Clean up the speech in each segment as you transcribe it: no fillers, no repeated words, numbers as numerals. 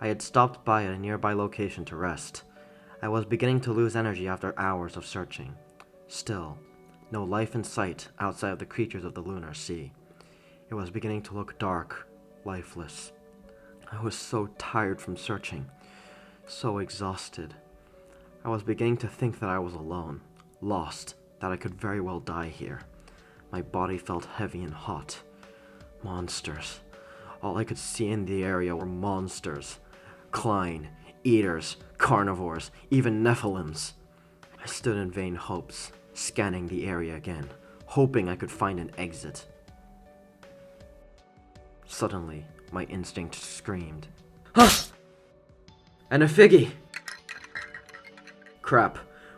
I had stopped by at a nearby location to rest. I was beginning to lose energy after hours of searching. Still, no life in sight outside of the creatures of the lunar sea. It was beginning to look dark, lifeless. I was so tired from searching, so exhausted. I was beginning to think that I was alone, lost, that I could very well die here. My body felt heavy and hot. Monsters. All I could see in the area were monsters. Klein, eaters, carnivores, even Nephilims. I stood in vain hopes, scanning the area again, hoping I could find an exit. Suddenly, my instinct screamed, "Huh! And a figgy!" Crap,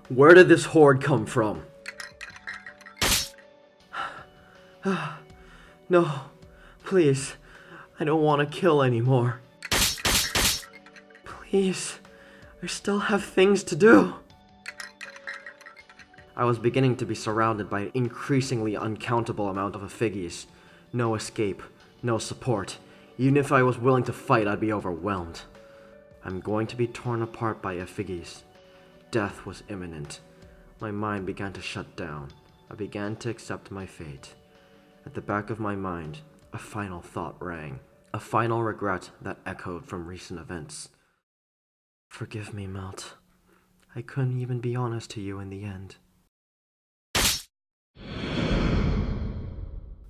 where did this horde come from? No, please, I don't want to kill anymore. Please, I still have things to do. I was beginning to be surrounded by an increasingly uncountable amount of Afigis. No escape, no support. Even if I was willing to fight, I'd be overwhelmed. I'm going to be torn apart by Afigis. Death was imminent. My mind began to shut down. I began to accept my fate. At the back of my mind, a final thought rang. A final regret that echoed from recent events. Forgive me, Melt. I couldn't even be honest to you in the end.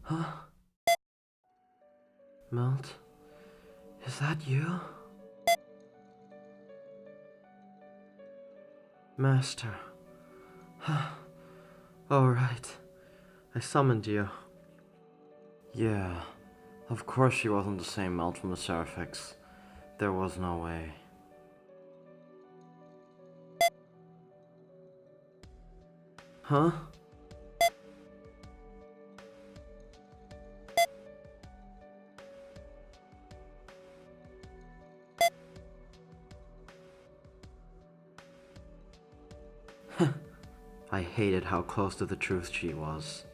Huh? Melt? Is that you? Master. All right. I summoned you. Yeah, of course she wasn't the same Melt from the Seraphix. There was no way. Huh? I hated how close to the truth she was.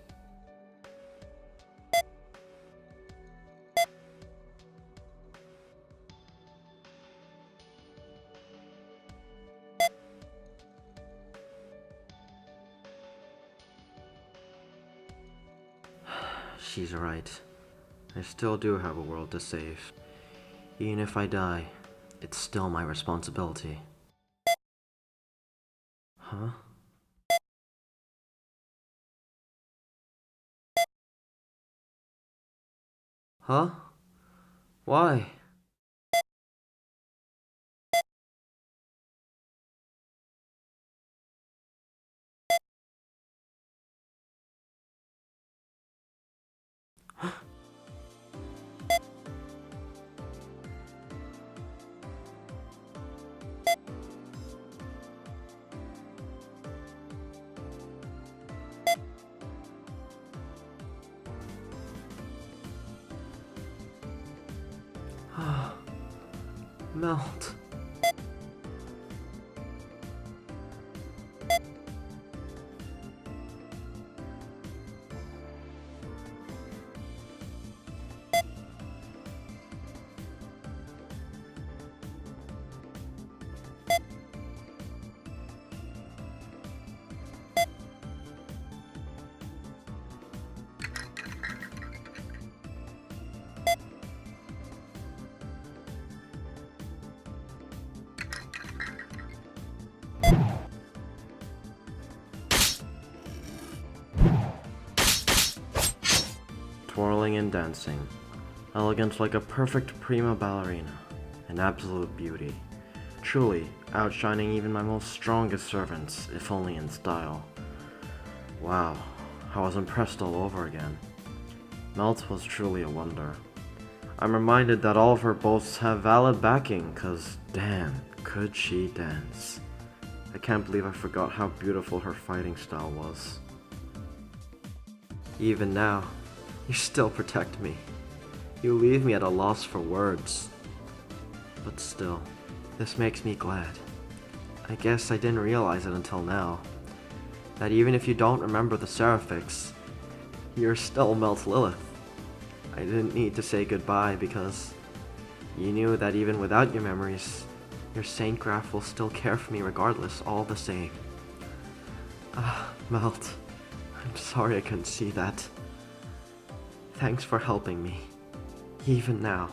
She's right. I still do have a world to save. Even if I die, it's still my responsibility. Huh? Huh? Why? Melt. Twirling and dancing, elegant like a perfect prima ballerina, an absolute beauty, truly outshining even my most strongest servants, if only in style. Wow, I was impressed all over again. Melt was truly a wonder. I'm reminded that all of her boasts have valid backing, cause damn, could she dance. I can't believe I forgot how beautiful her fighting style was. Even now, you still protect me. You leave me at a loss for words. But still, this makes me glad. I guess I didn't realize it until now. That even if you don't remember the Seraphix, you're still Meltlilith. I didn't need to say goodbye because You knew that even without your memories, your saint graph will still care for me regardless, all the same. Melt, I'm sorry I couldn't see that. Thanks for helping me, even now.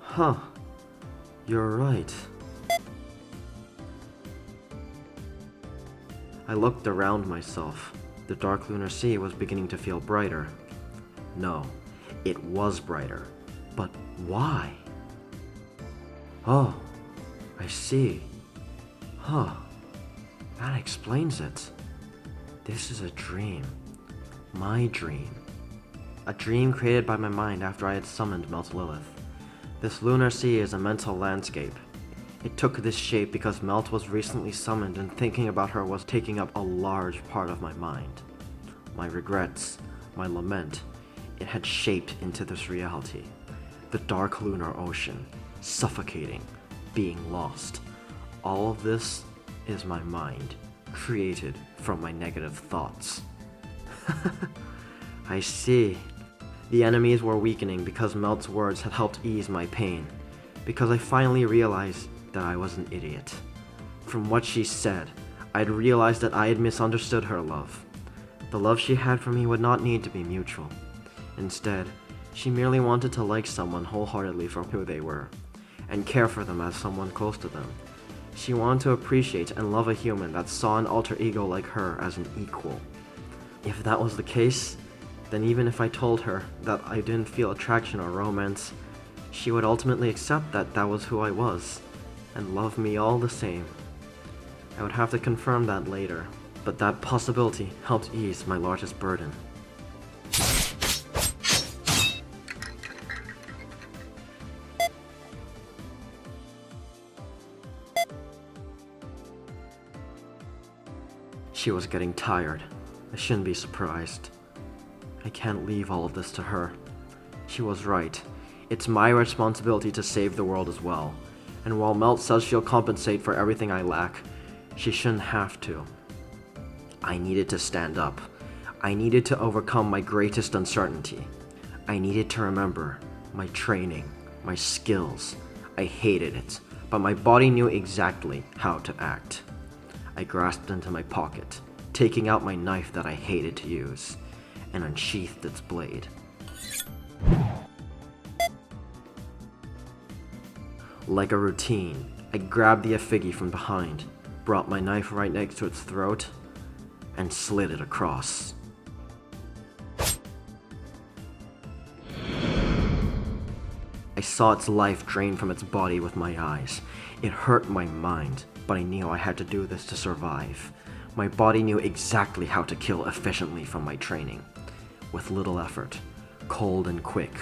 Huh, you're right. I looked around myself. The dark lunar sea was beginning to feel brighter. No, it was brighter. But why? Oh, I see. Huh, that explains it. This is a dream. My dream. A dream created by my mind after I had summoned Meltlilith. This lunar sea is a mental landscape. It took this shape because Melt was recently summoned and thinking about her was taking up a large part of my mind. My regrets, my lament, it had shaped into this reality. The dark lunar ocean, suffocating, being lost. All of this is my mind, created from my negative thoughts. I see. The enemies were weakening because Melt's words had helped ease my pain, because I finally realized that I was an idiot. From what she said, I'd realized that I had misunderstood her love. The love she had for me would not need to be mutual. Instead, she merely wanted to like someone wholeheartedly for who they were, and care for them as someone close to them. She wanted to appreciate and love a human that saw an alter ego like her as an equal. If that was the case, then even if I told her that I didn't feel attraction or romance, she would ultimately accept that that was who I was, and love me all the same. I would have to confirm that later, but that possibility helped ease my largest burden. She was getting tired. I shouldn't be surprised. I can't leave all of this to her. She was right. It's my responsibility to save the world as well. And while Melt says she'll compensate for everything I lack, she shouldn't have to. I needed to stand up. I needed to overcome my greatest uncertainty. I needed to remember my training, my skills. I hated it, but my body knew exactly how to act. I grasped into my pocket, taking out my knife that I hated to use, and unsheathed its blade. Like a routine, I grabbed the effigy from behind, brought my knife right next to its throat, and slid it across. I saw its life drain from its body with my eyes. It hurt my mind, but I knew I had to do this to survive. My body knew exactly how to kill efficiently from my training. With little effort, cold and quick,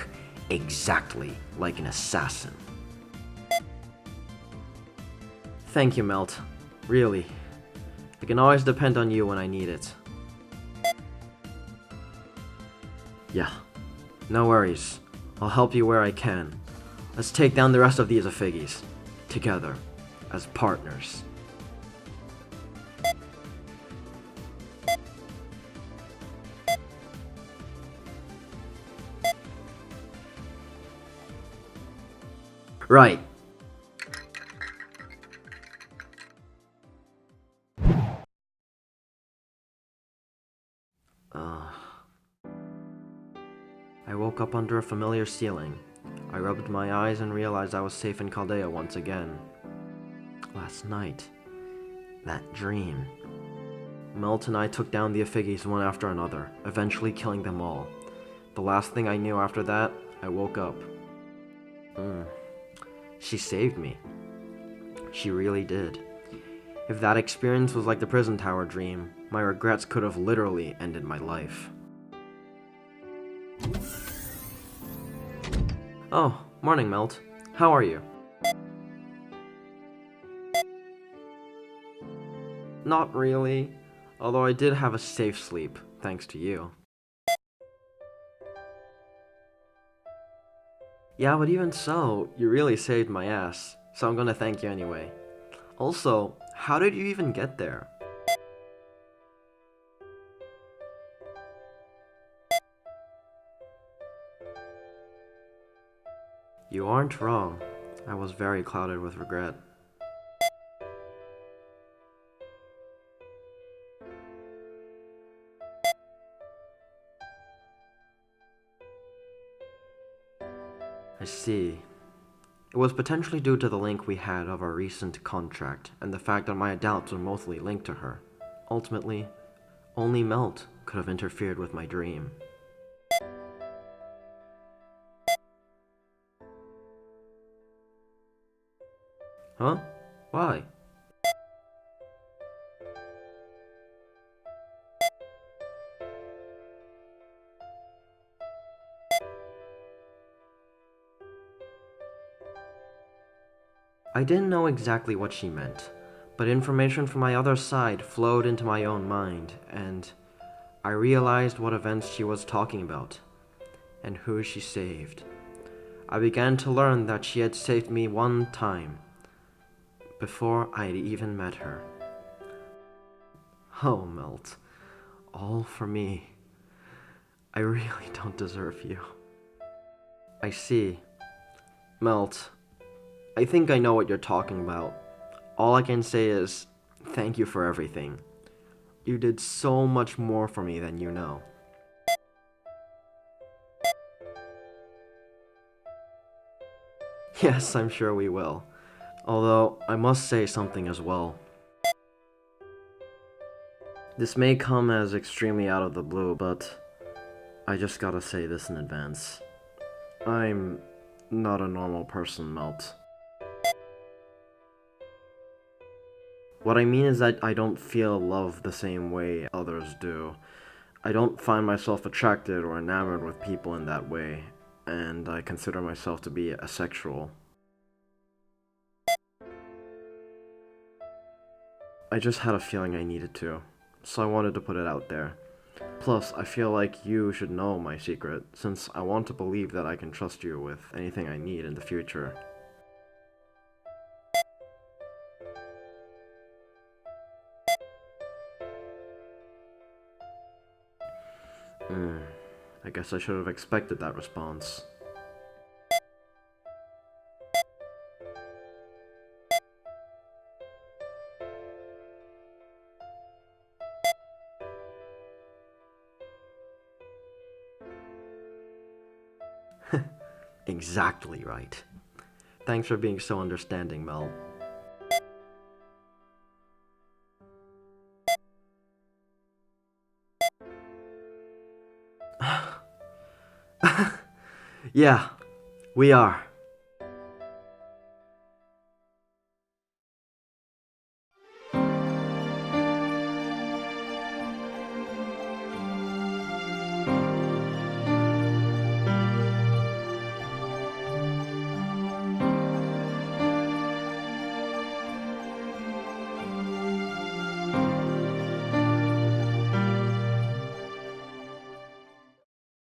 exactly like an assassin. Thank you, Melt. Really. I can always depend on you when I need it. Yeah, no worries. I'll help you where I can. Let's take down the rest of these effigies. Together, as partners. Right. I woke up under a familiar ceiling. I rubbed my eyes and realized I was safe in Chaldea once again. Last night, that dream. Melt and I took down the effigies one after another, eventually killing them all. The last thing I knew after that, I woke up. She saved me. She really did. If that experience was like the prison tower dream, my regrets could have literally ended my life. Oh, morning, Melt. How are you? Not really, although I did have a safe sleep, thanks to you. Yeah, but even so, you really saved my ass, so I'm gonna thank you anyway. Also, how did you even get there? You aren't wrong. I was very clouded with regret. I see. It was potentially due to the link we had of our recent contract, and the fact that my doubts were mostly linked to her. Ultimately, only Melt could have interfered with my dream. Huh? Why? I didn't know exactly what she meant, but information from my other side flowed into my own mind, and I realized what events she was talking about, and who she saved. I began to learn that she had saved me one time, before I had even met her. Oh, Melt, all for me. I really don't deserve you. I see. Melt, I think I know what you're talking about. All I can say is, thank you for everything. You did so much more for me than you know. Yes, I'm sure we will. Although, I must say something as well. This may come as extremely out of the blue, but I just gotta say this in advance. I'm not a normal person, Melt. What I mean is that I don't feel love the same way others do. I don't find myself attracted or enamored with people in that way, and I consider myself to be asexual. I just had a feeling I needed to, so I wanted to put it out there. Plus, I feel like you should know my secret, since I want to believe that I can trust you with anything I need in the future. I guess I should have expected that response. Exactly right. Thanks for being so understanding, Mel. Yeah, we are.